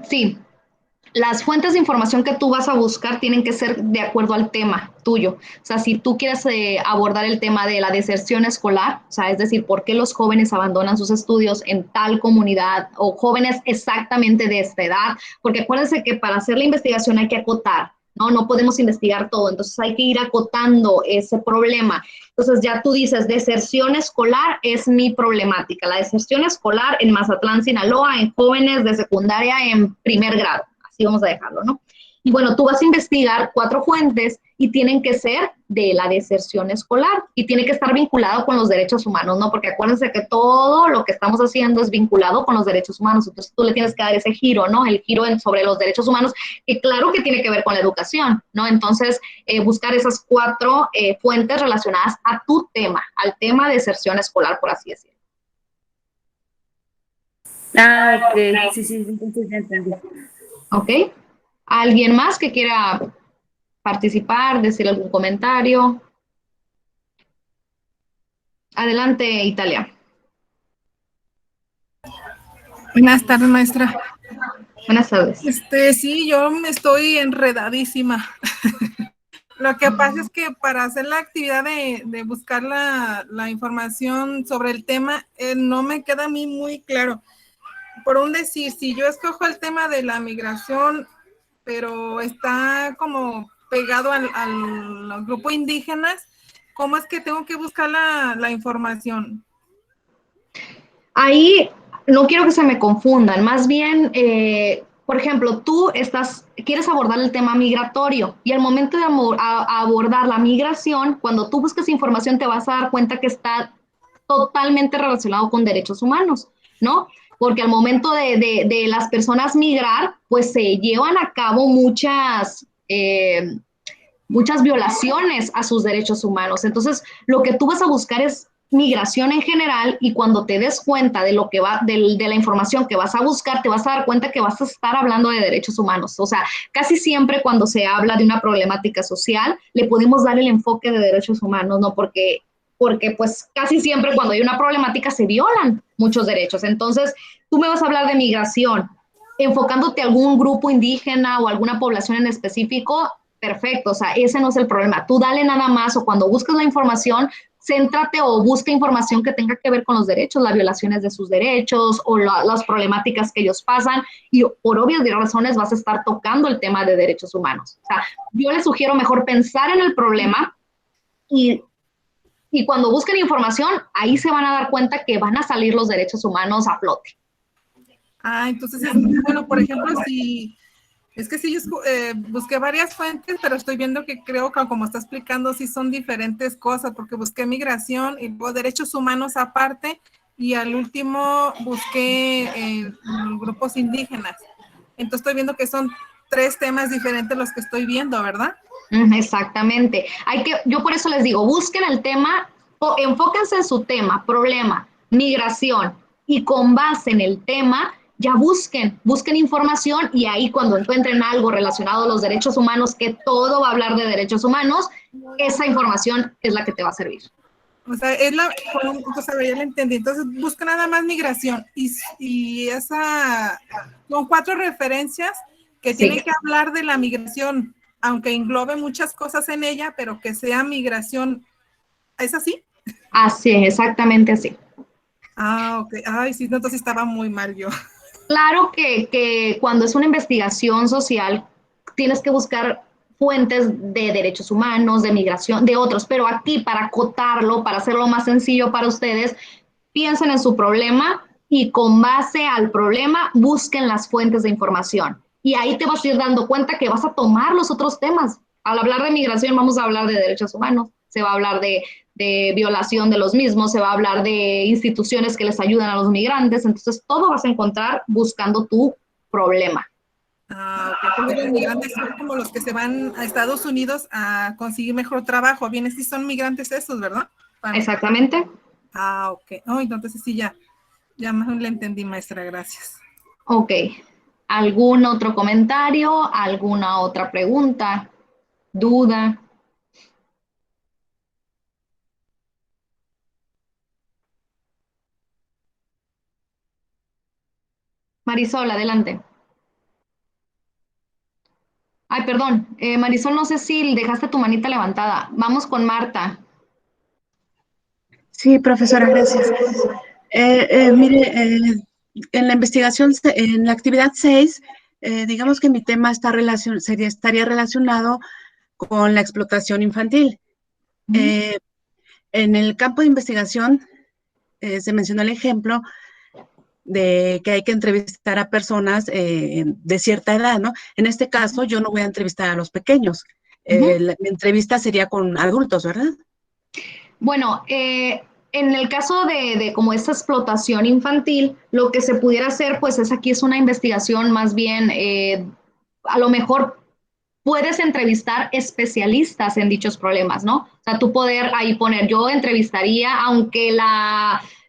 S1: Sí, las fuentes de información que tú vas a buscar tienen que ser de acuerdo al tema tuyo. O sea, si tú quieres abordar el tema de la deserción escolar, o sea, es decir, por qué los jóvenes abandonan sus estudios en tal comunidad o jóvenes exactamente de esta edad, porque acuérdense que para hacer la investigación hay que acotar, ¿no? No podemos investigar todo, entonces hay que ir acotando ese problema. Entonces ya tú dices, deserción escolar es mi problemática, la deserción escolar en Mazatlán, Sinaloa, en jóvenes de secundaria en primer grado. Así vamos a dejarlo, ¿no? Y bueno, tú vas a investigar 4 fuentes y tienen que ser de la deserción escolar y tiene que estar vinculado con los derechos humanos, ¿no? Porque acuérdense que todo lo que estamos haciendo es vinculado con los derechos humanos, entonces tú le tienes que dar ese giro, ¿no? El giro sobre los derechos humanos, que claro que tiene que ver con la educación, ¿no? Entonces, buscar esas 4 fuentes relacionadas a tu tema, al tema de deserción escolar, por así decirlo.
S3: Ah, ok, sí, entonces ya entendí.
S1: ¿Ok? ¿Alguien más que quiera participar, decir algún comentario? Adelante, Italia.
S5: Buenas tardes, maestra.
S1: Buenas tardes.
S5: Sí, yo me estoy enredadísima. Lo que pasa es que para hacer la actividad de buscar la información sobre el tema, no me queda a mí muy claro. Por un decir, si yo escojo el tema de la migración, pero está como pegado al grupo indígenas, ¿cómo es que tengo que buscar la información?
S1: Ahí no quiero que se me confundan, más bien, por ejemplo, tú quieres abordar el tema migratorio y al momento de abordar la migración, cuando tú buscas información te vas a dar cuenta que está totalmente relacionado con derechos humanos, ¿no? Porque al momento de las personas migrar, pues se llevan a cabo muchas violaciones a sus derechos humanos. Entonces, lo que tú vas a buscar es migración en general y cuando te des cuenta de lo que de la información que vas a buscar, te vas a dar cuenta que vas a estar hablando de derechos humanos. O sea, casi siempre cuando se habla de una problemática social, le podemos dar el enfoque de derechos humanos, ¿no? Porque pues casi siempre cuando hay una problemática se violan muchos derechos. Entonces, tú me vas a hablar de migración, enfocándote a algún grupo indígena o alguna población en específico, perfecto, o sea, ese no es el problema. Tú dale nada más o cuando busques la información, céntrate o busca información que tenga que ver con los derechos, las violaciones de sus derechos o las problemáticas que ellos pasan y por obvias razones vas a estar tocando el tema de derechos humanos. O sea, yo les sugiero mejor pensar en el problema y cuando busquen información, ahí se van a dar cuenta que van a salir los derechos humanos a flote.
S5: Ah, entonces, bueno, por ejemplo, es que sí, yo busqué varias fuentes, pero estoy viendo que creo que como está explicando, sí son diferentes cosas, porque busqué migración y luego derechos humanos aparte, y al último busqué grupos indígenas. Entonces estoy viendo que son 3 temas diferentes los que estoy viendo, ¿verdad?
S1: Exactamente. Yo por eso les digo, busquen el tema, enfóquense en su tema, problema, migración, y con base en el tema, ya busquen información y ahí cuando encuentren algo relacionado a los derechos humanos, que todo va a hablar de derechos humanos, esa información es la que te va a servir.
S5: O sea, entonces, ya lo entendí. Entonces, busca nada más migración y esa, son 4 referencias que
S1: Sí.
S5: tienen que hablar de la migración, aunque englobe muchas cosas en ella, pero que sea migración. ¿Es así?
S1: Así es, exactamente así.
S5: Ah, ok. Ay, sí, no, entonces estaba muy mal yo.
S1: Claro que cuando es una investigación social, tienes que buscar fuentes de derechos humanos, de migración, de otros, pero aquí para acotarlo, para hacerlo más sencillo para ustedes, piensen en su problema y con base al problema busquen las fuentes de información. Y ahí te vas a ir dando cuenta que vas a tomar los otros temas. Al hablar de migración vamos a hablar de derechos humanos, se va a hablar de violación de los mismos, se va a hablar de instituciones que les ayudan a los migrantes, entonces todo vas a encontrar buscando tu problema.
S5: Ok. Entonces los migrantes son como los que se van a Estados Unidos a conseguir mejor trabajo. Bien, sí son migrantes esos, ¿verdad?
S1: Exactamente.
S5: Ok. Oh, entonces sí, ya mejor le entendí, maestra, gracias.
S1: Ok. ¿Algún otro comentario? ¿Alguna otra pregunta? ¿Duda? Marisol, adelante. Ay, perdón. Marisol, no sé si dejaste tu manita levantada. Vamos con Marta.
S6: Sí, profesora, gracias. Mire, en la investigación, en la actividad 6, digamos que mi tema estaría relacionado con la explotación infantil. En el campo de investigación se mencionó el ejemplo de que hay que entrevistar a personas de cierta edad, ¿no? En este caso, yo no voy a entrevistar a los pequeños. Mi entrevista sería con adultos, ¿verdad?
S1: Bueno, en el caso de como esta explotación infantil, lo que se pudiera hacer, pues aquí es una investigación más bien, a lo mejor puedes entrevistar especialistas en dichos problemas, ¿no? O sea, tú poder ahí poner, yo entrevistaría, aunque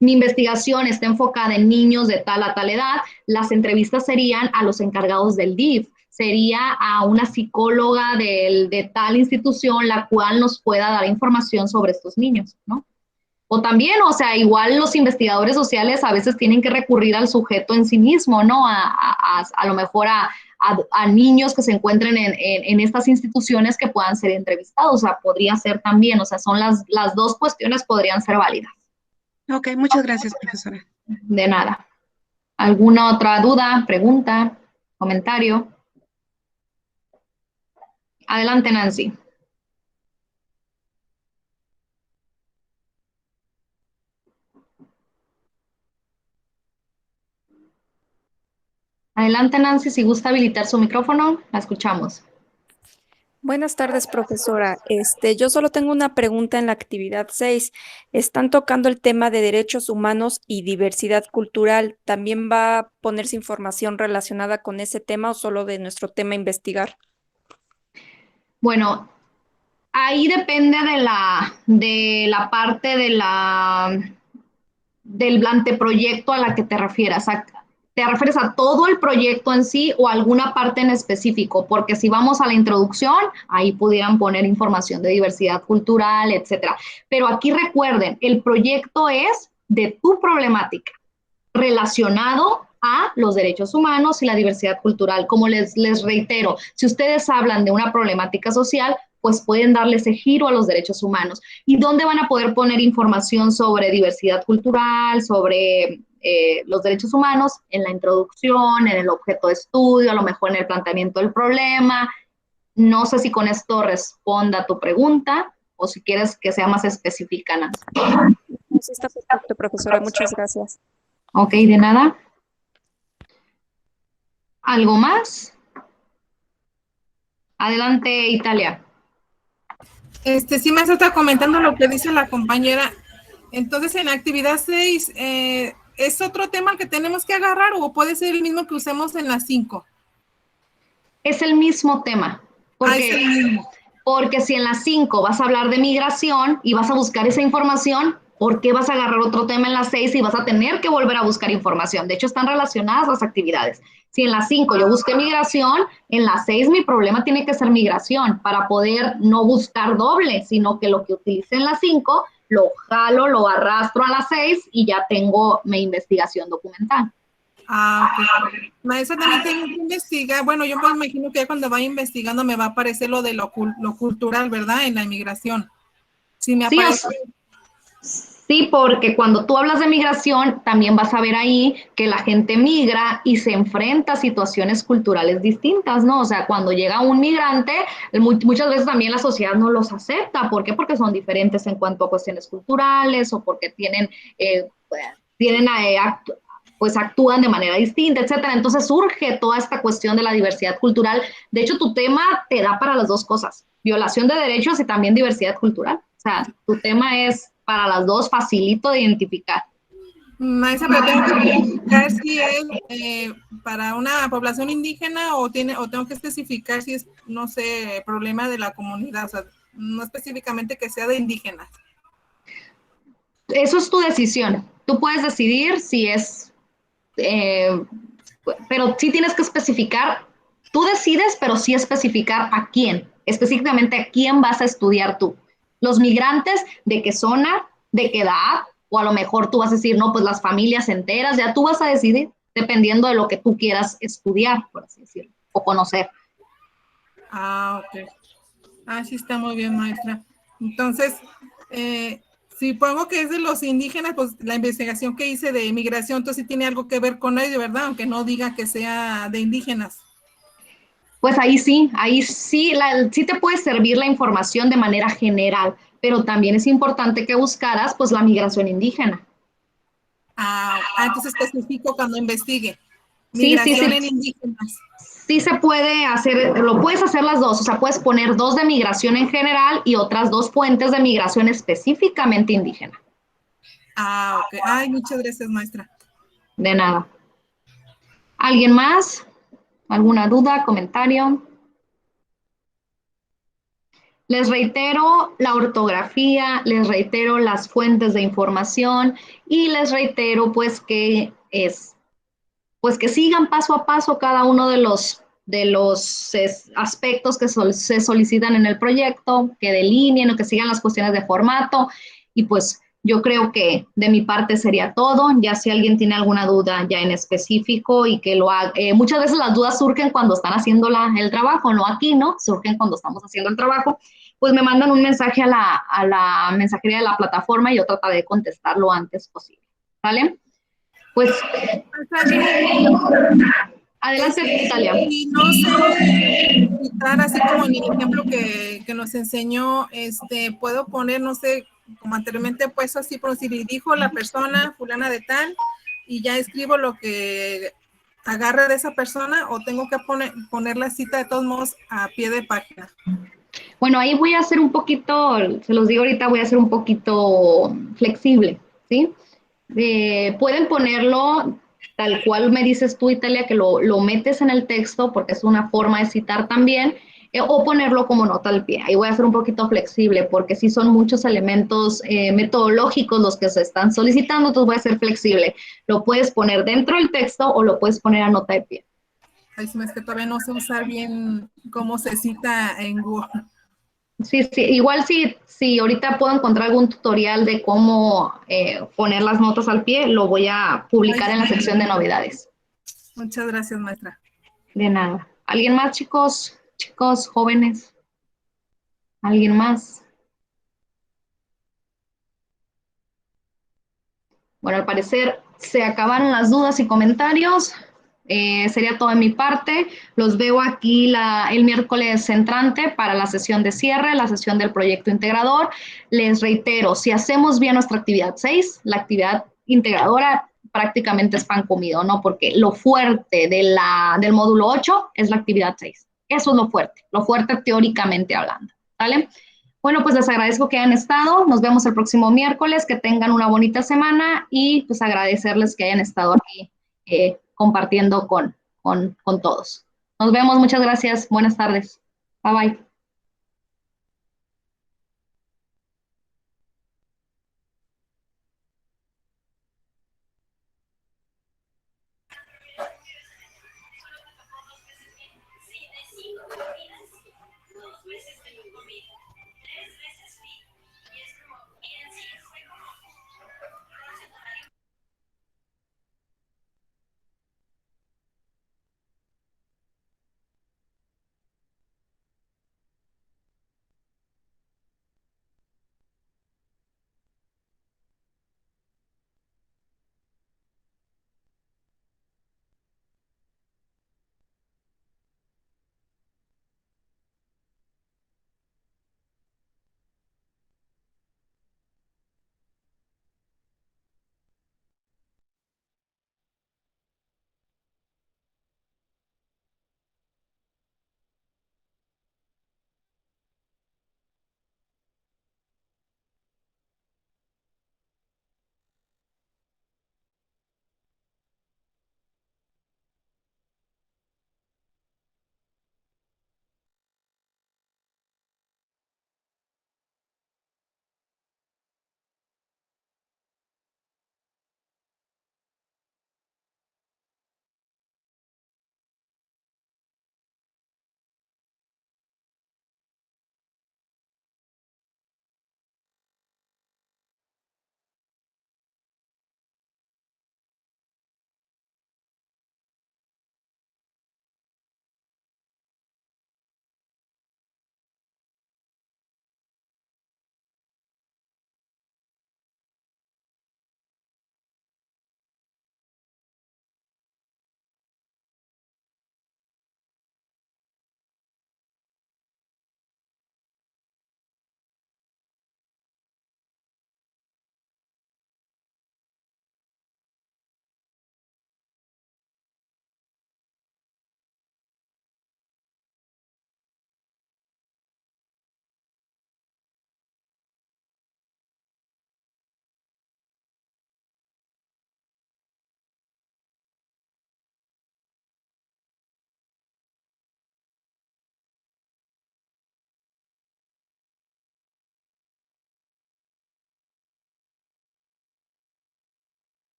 S1: mi investigación esté enfocada en niños de tal a tal edad, las entrevistas serían a los encargados del DIF, sería a una psicóloga de tal institución la cual nos pueda dar información sobre estos niños, ¿no? O también, o sea, igual los investigadores sociales a veces tienen que recurrir al sujeto en sí mismo, ¿no? A lo mejor a niños que se encuentren en estas instituciones que puedan ser entrevistados, o sea, podría ser también, o sea, son las dos cuestiones podrían ser válidas.
S6: Ok, muchas gracias, profesora.
S1: De nada. ¿Alguna otra duda, pregunta, comentario? Adelante, Nancy. Adelante, Nancy, si gusta habilitar su micrófono, la escuchamos.
S2: Buenas tardes, profesora. Yo solo tengo una pregunta en la actividad 6. Están tocando el tema de derechos humanos y diversidad cultural. ¿También va a ponerse información relacionada con ese tema o solo de nuestro tema a investigar?
S1: Bueno, ahí depende de la parte del anteproyecto a la que te refieras. ¿Te refieres a todo el proyecto en sí o alguna parte en específico? Porque si vamos a la introducción, ahí pudieran poner información de diversidad cultural, etcétera. Pero aquí recuerden, el proyecto es de tu problemática relacionado a los derechos humanos y la diversidad cultural. Como les reitero, si ustedes hablan de una problemática social, pues pueden darle ese giro a los derechos humanos. ¿Y dónde van a poder poner información sobre diversidad cultural, sobre los derechos humanos? En la introducción, en el objeto de estudio, a lo mejor en el planteamiento del problema. No sé si con esto responda a tu pregunta o si quieres que sea más específica, Nancy.
S2: Sí, está perfecto, profesora. Muchas gracias.
S1: Ok, de nada. ¿Algo más? Adelante, Italia.
S5: Sí, me está comentando lo que dice la compañera. Entonces, en actividad 6, ¿es otro tema que tenemos que agarrar o puede ser el mismo que usemos en las 5?
S1: Es el mismo tema.
S5: Es el mismo.
S1: Porque si en las 5 vas a hablar de migración y vas a buscar esa información, ¿por qué vas a agarrar otro tema en las 6 y vas a tener que volver a buscar información? De hecho, están relacionadas las actividades. Si en las 5 yo busqué migración, en las 6 mi problema tiene que ser migración para poder no buscar doble, sino que lo que utilicé en las 5 lo jalo, lo arrastro a las 6 y ya tengo mi investigación documental.
S5: Ok. Maestra, también tengo que investigar. Bueno, yo me imagino que cuando vaya investigando me va a aparecer lo de lo cultural, ¿verdad? En la inmigración. Sí, me aparece.
S1: Sí, porque cuando tú hablas de migración, también vas a ver ahí que la gente migra y se enfrenta a situaciones culturales distintas, ¿no? O sea, cuando llega un migrante, muchas veces también la sociedad no los acepta. ¿Por qué? Porque son diferentes en cuanto a cuestiones culturales o porque pues actúan de manera distinta, etcétera. Entonces surge toda esta cuestión de la diversidad cultural. De hecho, tu tema te da para las dos cosas, violación de derechos y también diversidad cultural. O sea, tu tema es para las dos facilito de identificar.
S5: Maestra, pero tengo que especificar si es para una población indígena o tengo que especificar si es, no sé, problema de la comunidad, o sea, no específicamente que sea de indígenas.
S1: Eso es tu decisión. Tú puedes decidir si es, pero sí tienes que especificar, tú decides, pero sí especificar a quién, específicamente a quién vas a estudiar tú. Los migrantes, de qué zona, de qué edad, o a lo mejor tú vas a decir, no, pues las familias enteras, ya tú vas a decidir, dependiendo de lo que tú quieras estudiar, por así decirlo, o conocer.
S5: Ah, ok. Ah, sí está muy bien, maestra. Entonces, si pongo que es de los indígenas, pues la investigación que hice de migración, entonces sí tiene algo que ver con ello, ¿verdad? Aunque no diga que sea de indígenas.
S1: Pues ahí sí, sí te puede servir la información de manera general, pero también es importante que buscaras pues la migración indígena.
S5: Entonces especifico cuando investigue.
S1: Sí, sí,
S5: Migración
S1: sí,
S5: en indígenas.
S1: sí se puede hacer, lo puedes hacer las dos, o sea, puedes poner 2 de migración en general y otras 2 fuentes de migración específicamente indígena.
S5: Ok. Ay, muchas gracias, maestra.
S1: De nada. ¿Alguien más? ¿Alguna duda, comentario? Les reitero la ortografía, les reitero las fuentes de información y les reitero pues que sigan paso a paso cada uno de los aspectos que se solicitan en el proyecto, que delineen o que sigan las cuestiones de formato y pues yo creo que de mi parte sería todo, ya si alguien tiene alguna duda ya en específico y que lo haga, muchas veces las dudas surgen cuando están haciendo el trabajo, no aquí, ¿no? Surgen cuando estamos haciendo el trabajo, pues me mandan un mensaje a la mensajería de la plataforma y yo trataré de contestar lo antes posible, ¿vale? Pues adelante, Italia.
S5: Y no sé citar así como en el ejemplo que nos enseñó, puedo poner, no sé, como anteriormente he puesto así, por si le dijo la persona fulana de tal, y ya escribo lo que agarre de esa persona, o tengo que poner la cita de todos modos a pie de página.
S1: Bueno, ahí voy a ser un poquito, se los digo ahorita, voy a ser un poquito flexible, ¿sí? Pueden ponerlo tal cual me dices tú, Italia, que lo metes en el texto porque es una forma de citar también, o ponerlo como nota al pie. Ahí voy a ser un poquito flexible porque sí son muchos elementos metodológicos los que se están solicitando, entonces voy a ser flexible. Lo puedes poner dentro del texto o lo puedes poner a nota de pie.
S5: Ay, sí, es que todavía no sé usar bien cómo se cita en Google.
S1: Sí, sí, igual si ahorita puedo encontrar algún tutorial de cómo poner las notas al pie, lo voy a publicar en la sección de novedades.
S5: Muchas gracias, maestra.
S1: De nada. ¿Alguien más, chicos? Chicos, jóvenes. ¿Alguien más? Bueno, al parecer se acabaron las dudas y comentarios. Sería todo de mi parte. Los veo aquí el miércoles entrante para la sesión de cierre, la sesión del proyecto integrador. Les reitero, si hacemos bien nuestra actividad 6, la actividad integradora prácticamente es pan comido, ¿no? Porque lo fuerte del módulo 8 es la actividad 6. Eso es lo fuerte teóricamente hablando, ¿vale? Bueno, pues les agradezco que hayan estado. Nos vemos el próximo miércoles. Que tengan una bonita semana y pues agradecerles que hayan estado aquí compartiendo con todos. Nos vemos. Muchas gracias. Buenas tardes. Bye bye.